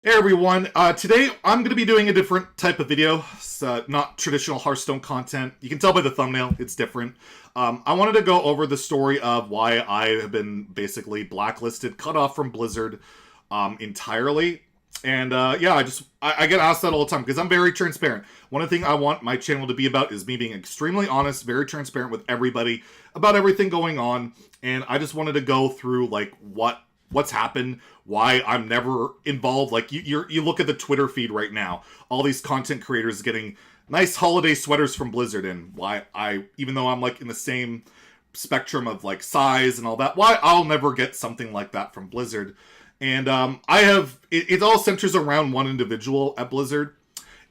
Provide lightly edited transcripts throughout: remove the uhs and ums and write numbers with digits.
Hey everyone, today I'm going to be doing a different type of video. It's not traditional Hearthstone content. You can tell by the thumbnail, it's different. I wanted to go over the story of why I have been basically blacklisted, cut off from Blizzard entirely. And yeah, I get asked that all the time because I'm very transparent. One of the things I want my channel to be about is me being extremely honest, very transparent with everybody about everything going on. And I just wanted to go through like what's happened, why I'm never involved. Like you look at the Twitter feed right now, all these content creators getting nice holiday sweaters from Blizzard, and why even though I'm like in the same spectrum of like size and all that, why I'll never get something like that from Blizzard. And it all centers around one individual at Blizzard.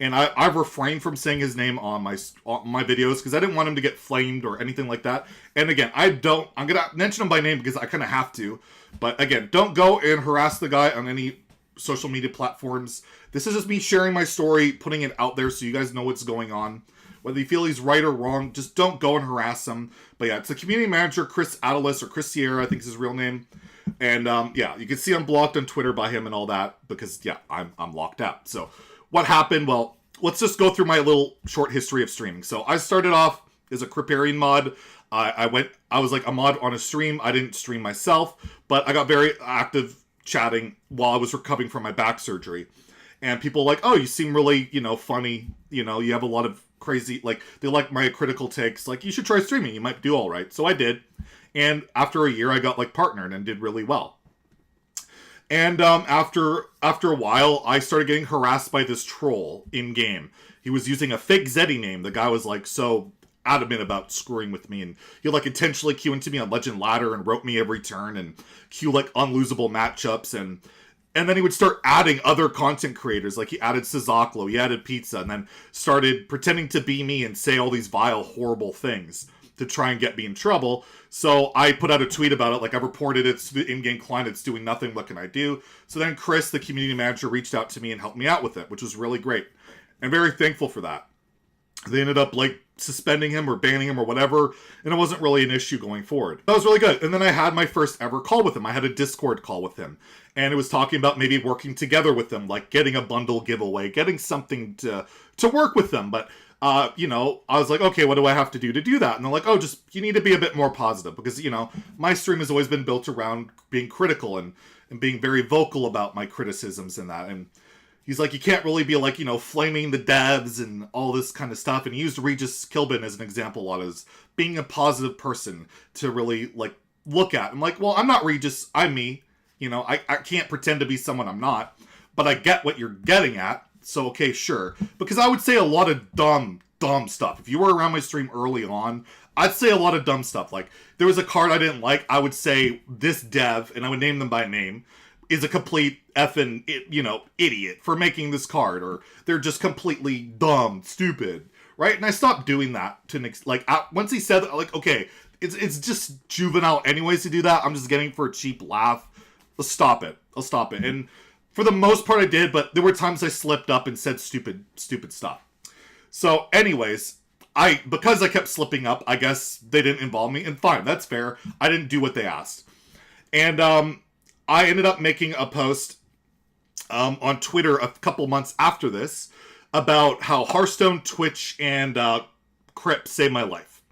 And I've refrained from saying his name on my videos because I didn't want him to get flamed or anything like that. And again, I'm gonna mention him by name because I kind of have to. But again, don't go and harass the guy on any social media platforms. This is just me sharing my story, putting it out there so you guys know what's going on. Whether you feel he's right or wrong, just don't go and harass him. But yeah, it's the community manager, Chris Adelis, or Chris Sierra, I think is his real name. And yeah, you can see I'm blocked on Twitter by him and all that because yeah, I'm locked out. So what happened? Well, let's just go through my little short history of streaming. So I started off as a Criparian mod. I was like a mod on a stream. I didn't stream myself, but I got very active chatting while I was recovering from my back surgery. And people were like, oh, you seem really, funny. You have a lot of crazy, like, they like my critical takes. Like, you should try streaming. You might do all right. So I did. And after a year, I got, like, partnered and did really well. And after a while, I started getting harassed by this troll in game. He was using a fake Zeddy name. The guy was like so adamant about screwing with me, and he'd like intentionally queue into me on Legend Ladder and rope me every turn and queue like unlosable matchups, and then he would start adding other content creators. Like he added Sizaklo, he added Pizza, and then started pretending to be me and say all these vile, horrible things to try and get me in trouble. So I put out a tweet about it, like I reported it to the in-game client, it's doing nothing, what can I do? So then Chris, the community manager, reached out to me and helped me out with it, which was really great. I'm very thankful for that. They ended up like suspending him or banning him or whatever, and it wasn't really an issue going forward. That was really good. And then I had my first ever call with him. I had a Discord call with him, and it was talking about maybe working together with them, like getting a bundle giveaway, getting something to work with them. But I was like, okay, what do I have to do that? And they're like, oh, just, you need to be a bit more positive because, my stream has always been built around being critical and being very vocal about my criticisms and that. And he's like, you can't really be like, flaming the devs and all this kind of stuff. And he used Regis Kilbin as an example a lot as being a positive person to really like look at. I'm like, well, I'm not Regis, I'm me. I can't pretend to be someone I'm not, but I get what you're getting at. So, okay, sure. Because I would say a lot of dumb stuff. If you were around my stream early on, I'd say a lot of dumb stuff. Like, there was a card I didn't like, I would say, this dev, and I would name them by name, is a complete effing, idiot for making this card. Or they're just completely dumb, stupid, right? And I stopped doing that to, once he said that, like, okay, it's just juvenile anyways to do that. I'm just getting it for a cheap laugh. I'll stop it. And for the most part I did, but there were times I slipped up and said stupid stuff. So anyways, because I kept slipping up, I guess they didn't involve me, and fine, that's fair. I didn't do what they asked. And I ended up making a post on Twitter a couple months after this about how Hearthstone, Twitch, and Crip saved my life.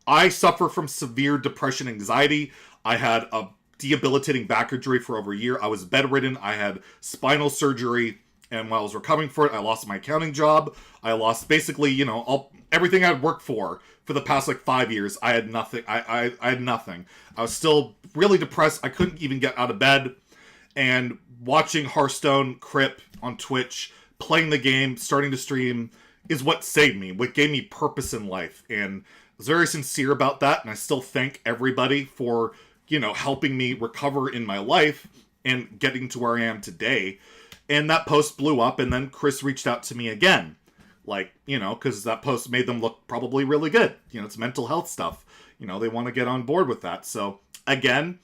I suffer from severe depression, anxiety. I had a debilitating back injury for over a year. I was bedridden. I had spinal surgery, and while I was recovering for it, I lost my accounting job. I lost basically, everything I'd worked for the past like 5 years. I had nothing. I had nothing. I was still really depressed. I couldn't even get out of bed. And watching Hearthstone, Crip on Twitch, playing the game, starting to stream is what saved me, what gave me purpose in life. And I was very sincere about that, and I still thank everybody for helping me recover in my life and getting to where I am today. And that post blew up, and then Chris reached out to me again. Like, because that post made them look probably really good. It's mental health stuff. They want to get on board with that. So, again,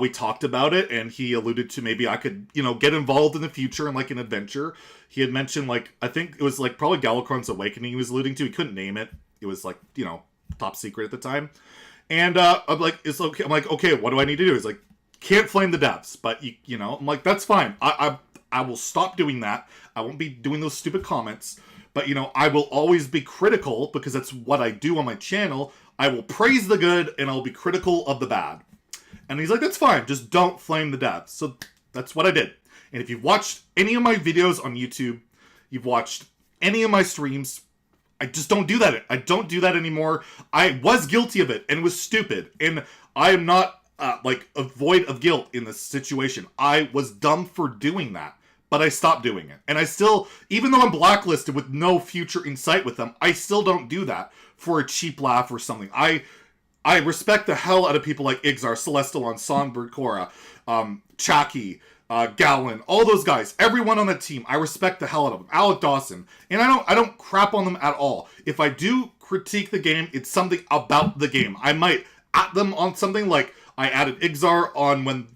we talked about it, and he alluded to maybe I could, get involved in the future in, like, an adventure. He had mentioned, like, I think it was, like, probably Galakrond's Awakening he was alluding to. He couldn't name it. It was, like, top secret at the time. And I'm like, it's okay. I'm like, okay, what do I need to do? He's like, can't flame the devs, but I'm like, that's fine. I will stop doing that. I won't be doing those stupid comments. But, I will always be critical because that's what I do on my channel. I will praise the good and I'll be critical of the bad. And he's like, that's fine. Just don't flame the devs. So that's what I did. And if you've watched any of my videos on YouTube, you've watched any of my streams, I just don't do that. I don't do that anymore. I was guilty of it and it was stupid. And I am not void of guilt in this situation. I was dumb for doing that. But I stopped doing it. And I still, even though I'm blacklisted with no future in sight with them, I still don't do that for a cheap laugh or something. I respect the hell out of people like Ixar, Celestalon, Songbird Cora, Chucky, Gallon, all those guys. Everyone on that team, I respect the hell out of them. Alec Dawson. And I don't crap on them at all. If I do critique the game, it's something about the game. I might at them on something like I added Ixar on when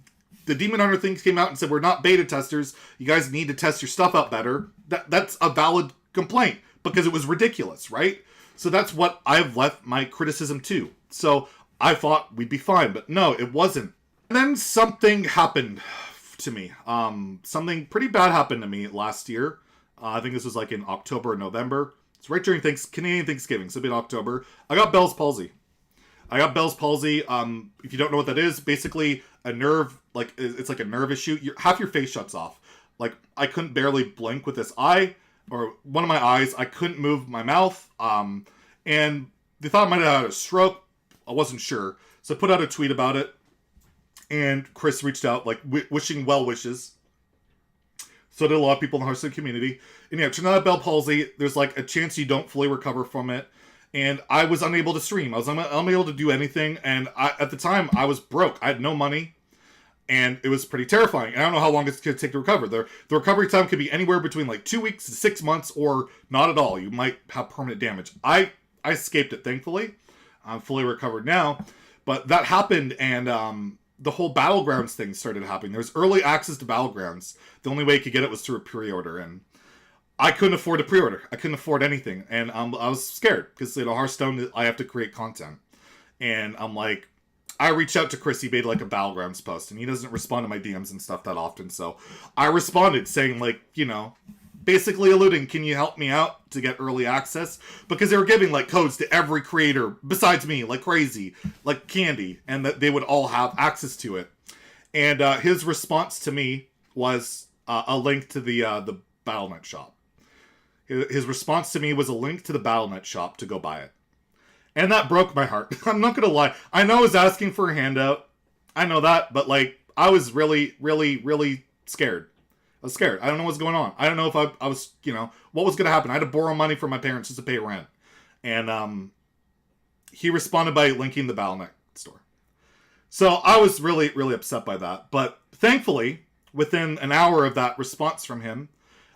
the Demon Hunter things came out and said, we're not beta testers. You guys need to test your stuff out better. That's a valid complaint because it was ridiculous, right? So that's what I've left my criticism to. So I thought we'd be fine, but no, it wasn't. And then something happened to me. Something pretty bad happened to me last year. I think this was like in October or November. It's right during Canadian Thanksgiving, so it'd be in October. I got Bell's palsy. If you don't know what that is, basically a nerve, it's like a nerve issue. Half your face shuts off. Like, I couldn't barely blink with this eye, or one of my eyes. I couldn't move my mouth. And they thought I might have had a stroke. I wasn't sure. So I put out a tweet about it. And Chris reached out, wishing well wishes. So did a lot of people in the Hearthstone community. And yeah, turned out Bell palsy, there's a chance you don't fully recover from it. And I was unable to stream. I was unable to do anything. And at the time, I was broke. I had no money. And it was pretty terrifying. And I don't know how long it's going to take to recover. The recovery time could be anywhere between 2 weeks to 6 months or not at all. You might have permanent damage. I escaped it, thankfully. I'm fully recovered now. But that happened, and the whole Battlegrounds thing started happening. There's early access to Battlegrounds. The only way you could get it was through a pre-order. And I couldn't afford a pre-order. I couldn't afford anything. And I was scared because, Hearthstone, I have to create content. And I'm like, I reached out to Chris. He made a Battlegrounds post. And he doesn't respond to my DMs and stuff that often. So I responded saying, basically alluding, can you help me out to get early access? Because they were giving, codes to every creator besides me, like crazy, like candy. And that they would all have access to it. And his response to me was a link to the Battle.net shop. His response to me was a link to the Battle.net shop to go buy it. And that broke my heart. I'm not going to lie. I know I was asking for a handout. I know that. But, I was really, really, really scared. I was scared. I don't know what's going on. I don't know if I was, what was going to happen. I had to borrow money from my parents just to pay rent. And he responded by linking the Battle.net store. So I was really, really upset by that. But thankfully, within an hour of that response from him,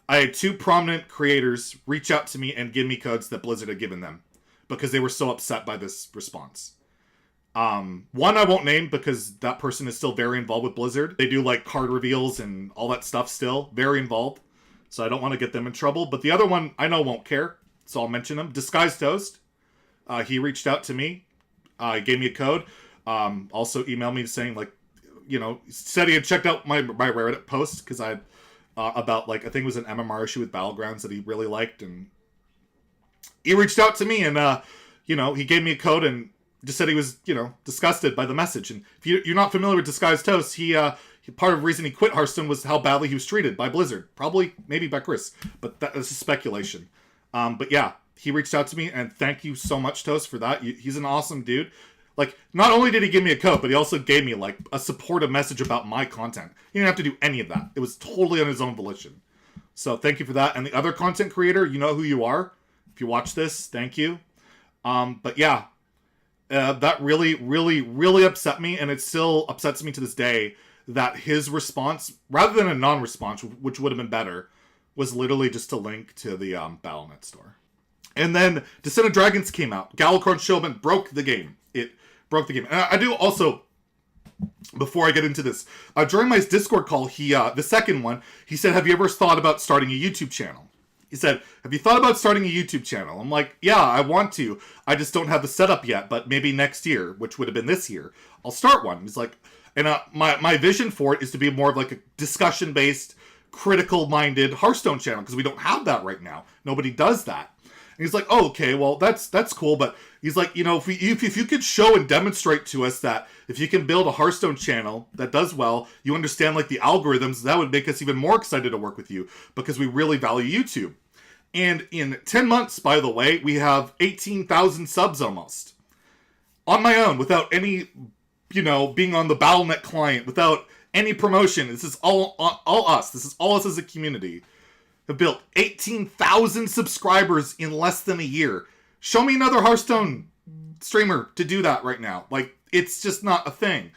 I had 2 prominent creators reach out to me and give me codes that Blizzard had given them because they were so upset by this response. One I won't name because that person is still very involved with Blizzard. They do card reveals and all that stuff still. Very involved. So I don't want to get them in trouble. But the other one I know won't care. So I'll mention him. Disguised Toast. He reached out to me. He gave me a code. Also emailed me saying said he had checked out my Reddit post because I about I think it was an MMR issue with Battlegrounds that he really liked, and he reached out to me and he gave me a code and just said he was disgusted by the message. And if you're not familiar with Disguised Toast, he part of the reason he quit Hearthstone was how badly he was treated by Blizzard, probably maybe by Chris, but that's a speculation. But yeah, he reached out to me, and thank you so much, Toast, for that. He's an awesome dude. Not only did he give me a code, but he also gave me, a supportive message about my content. He didn't have to do any of that. It was totally on his own volition. So thank you for that. And the other content creator, you know who you are. If you watch this, thank you. But yeah, that really, really, really upset me. And it still upsets me to this day that his response, rather than a non-response, which would have been better, was literally just a link to the Battle.net store. And then Descent of Dragons came out. Galakron Showman broke the game. It broke the game. And I do also, before I get into this, during my Discord call, the second one, he said, have you ever thought about starting a YouTube channel? He said, have you thought about starting a YouTube channel? I'm like, yeah, I want to. I just don't have the setup yet, but maybe next year, which would have been this year, I'll start one. He's like, and my vision for it is to be more of a discussion-based, critical-minded Hearthstone channel, because we don't have that right now. Nobody does that. And he's like, oh, okay, well, that's cool, but he's like, you know, if you could show and demonstrate to us that if you can build a Hearthstone channel that does well, you understand, like, the algorithms, that would make us even more excited to work with you, because we really value YouTube. And in 10 months, by the way, we have 18,000 subs almost. On my own, without any, you know, being on the Battle.net client, without any promotion. This is all us. This is all us as a community. Have built 18,000 subscribers in less than a year. Show me another Hearthstone streamer to do that right now. Like, it's just not a thing.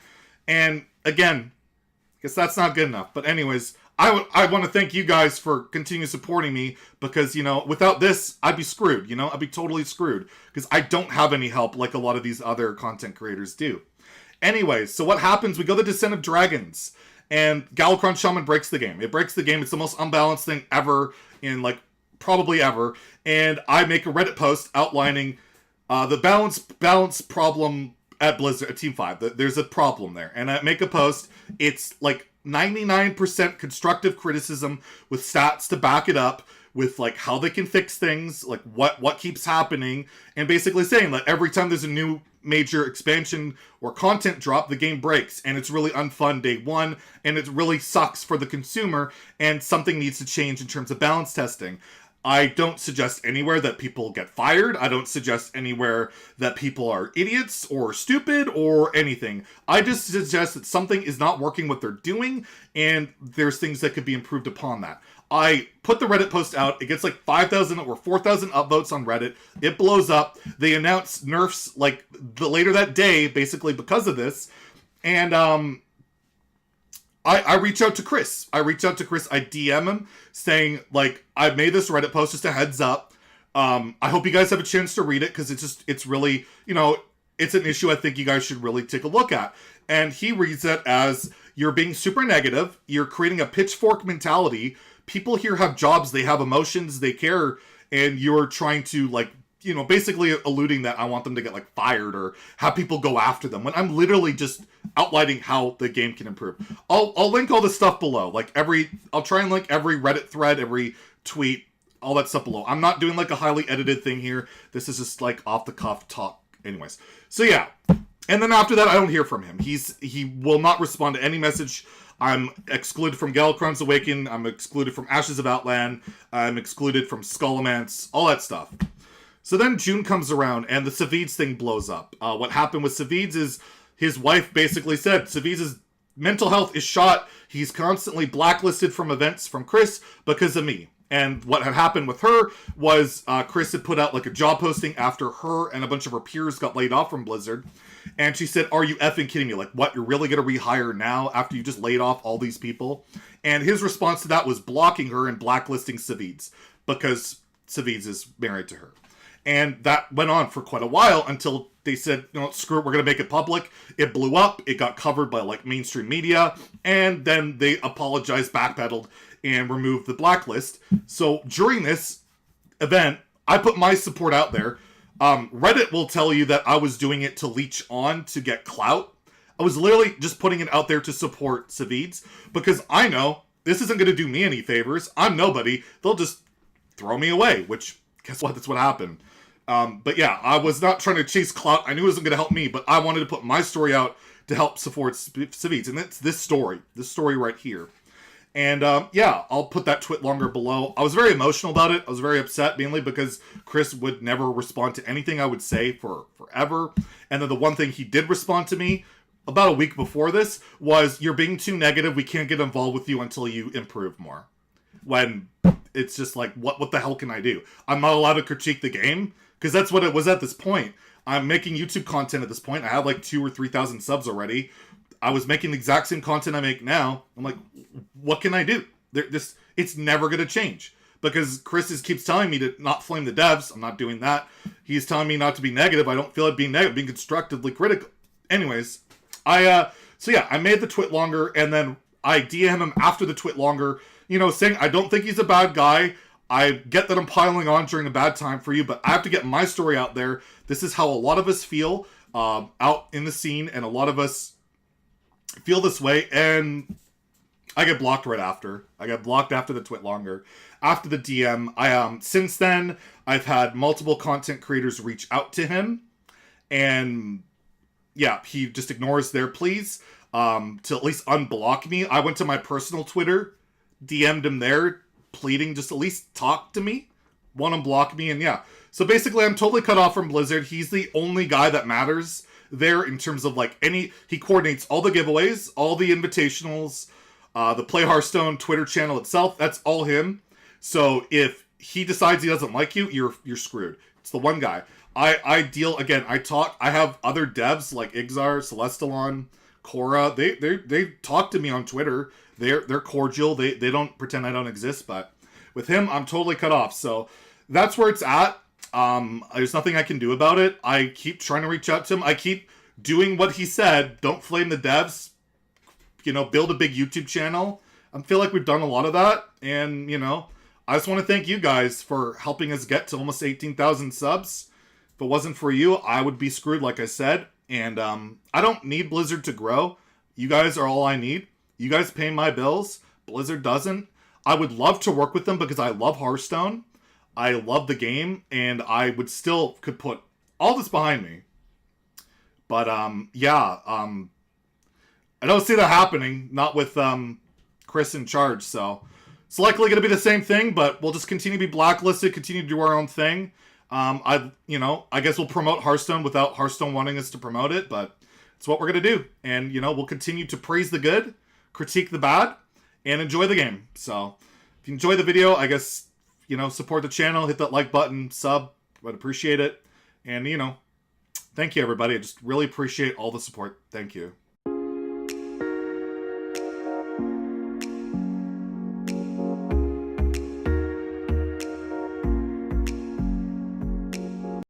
And again, I guess that's not good enough. But anyways, I want to thank you guys for continuing supporting me, because, you know, without this, I'd be screwed. You know, I'd be totally screwed, because I don't have any help like a lot of these other content creators do. Anyways, so what happens? We go to Descent of Dragons, and Galakron Shaman breaks the game. It breaks the game. It's the most unbalanced thing ever, in, like, probably ever. And I make a Reddit post outlining the balance problem at Blizzard, at Team 5. There's a problem there. And I make a post. It's, like, 99% constructive criticism with stats to back it up, with, like, how they can fix things, like what keeps happening, and basically saying that every time there's a new major expansion or content drop, the game breaks, and it's really unfun day one, and it really sucks for the consumer, and something needs to change in terms of balance testing. I don't suggest anywhere that people get fired. I don't suggest anywhere that people are idiots or stupid or anything. I just suggest that something is not working what they're doing, and there's things that could be improved upon that. I put the Reddit post out. It gets like 5,000 or 4,000 upvotes on Reddit. It blows up. They announce nerfs like later that day, basically because of this. And I reach out to Chris. I DM him saying, like, I made this Reddit post, just a heads up. I hope you guys have a chance to read it, because it's really, you know, it's an issue I think you guys should really take a look at. And he reads it as, you're being super negative. You're creating a pitchfork mentality. People here have jobs, they have emotions, they care, and you're trying to, like, you know, basically alluding that I want them to get, like, fired or have people go after them, when I'm literally just outlining how the game can improve. I'll link all this stuff below. Like, I'll try and link every Reddit thread, every tweet, all that stuff below. I'm not doing, like, a highly edited thing here. This is just, like, off-the-cuff talk. Anyways. So, yeah. And then after that, I don't hear from him. He will not respond to any message. I'm excluded from Galakron's Awaken. I'm excluded from Ashes of Outland. I'm excluded from Skullomance. All that stuff. So then June comes around, and the Savids thing blows up. What happened with Savids is his wife basically said Savids' mental health is shot. He's constantly blacklisted from events from Chris because of me. And what had happened with her was Chris had put out, like, a job posting after her and a bunch of her peers got laid off from Blizzard. And she said, are you effing kidding me? Like, what, you're really going to rehire now after you just laid off all these people? And his response to that was blocking her and blacklisting Savids, because Savids is married to her. And that went on for quite a while until they said, you know, screw it, we're going to make it public. It blew up. It got covered by, like, mainstream media. And then they apologized, backpedaled, and removed the blacklist. So during this event, I put my support out there. Reddit will tell you that I was doing it to leech on to get clout. I was literally just putting it out there to support Savids, because I know this isn't going to do me any favors. I'm nobody. They'll just throw me away, which, guess what? That's what happened. But yeah, I was not trying to chase clout. I knew it wasn't going to help me, but I wanted to put my story out to help support Savids. And it's this story right here. And yeah, I'll put that twit longer below. I was very emotional about it. I was very upset, mainly because Chris would never respond to anything I would say for forever. And then the one thing he did respond to me about a week before this was, you're being too negative. We can't get involved with you until you improve more. When it's just like, what the hell can I do? I'm not allowed to critique the game, because that's what it was at this point. I'm making YouTube content at this point. I have like 2,000 or 3,000 subs already. I was making the exact same content I make now. I'm like, what can I do? It's never going to change, because Chris keeps telling me to not flame the devs. I'm not doing that. He's telling me not to be negative. I don't feel like being negative, being constructively critical. Anyways, so yeah, I made the twit longer, and then I DM him after the twit longer, you know, saying I don't think he's a bad guy. I get that I'm piling on during a bad time for you, but I have to get my story out there. This is how a lot of us feel out in the scene, and a lot of us feel this way, and I get blocked right after. I get blocked after the twit longer. After the DM, since then, I've had multiple content creators reach out to him. And yeah, he just ignores their pleas to at least unblock me. I went to my personal Twitter, DM'd him there, pleading just at least talk to me, want to block me, and yeah. So basically, I'm totally cut off from Blizzard. He's the only guy that matters there in terms of like he coordinates all the giveaways, all the invitationals, the Play Hearthstone Twitter channel itself. That's all him. So if he decides he doesn't like you, you're screwed. It's the one guy. I deal again. I have other devs like Ixar, Celestalon, Cora. They talk to me on Twitter. They're cordial. They don't pretend I don't exist. But with him, I'm totally cut off. So that's where it's at. There's nothing I can do about it. I keep trying to reach out to him. I keep doing what he said. Don't flame the devs. Build a big YouTube channel. I feel like we've done a lot of that. And, I just want to thank you guys for helping us get to almost 18,000 subs. If it wasn't for you, I would be screwed, like I said. And I don't need Blizzard to grow. You guys are all I need. You guys pay my bills. Blizzard doesn't. I would love to work with them because I love Hearthstone. I love the game, and I would still could put all this behind me. But I don't see that happening. Not with Chris in charge. So it's likely going to be the same thing. But we'll just continue to be blacklisted, continue to do our own thing. I guess we'll promote Hearthstone without Hearthstone wanting us to promote it. But it's what we're going to do, and we'll continue to praise the good, critique the bad, and enjoy the game. So if you enjoy the video, I guess. Support the channel, hit that like button, sub, I'd appreciate it. And, thank you, everybody. I just really appreciate all the support. Thank you.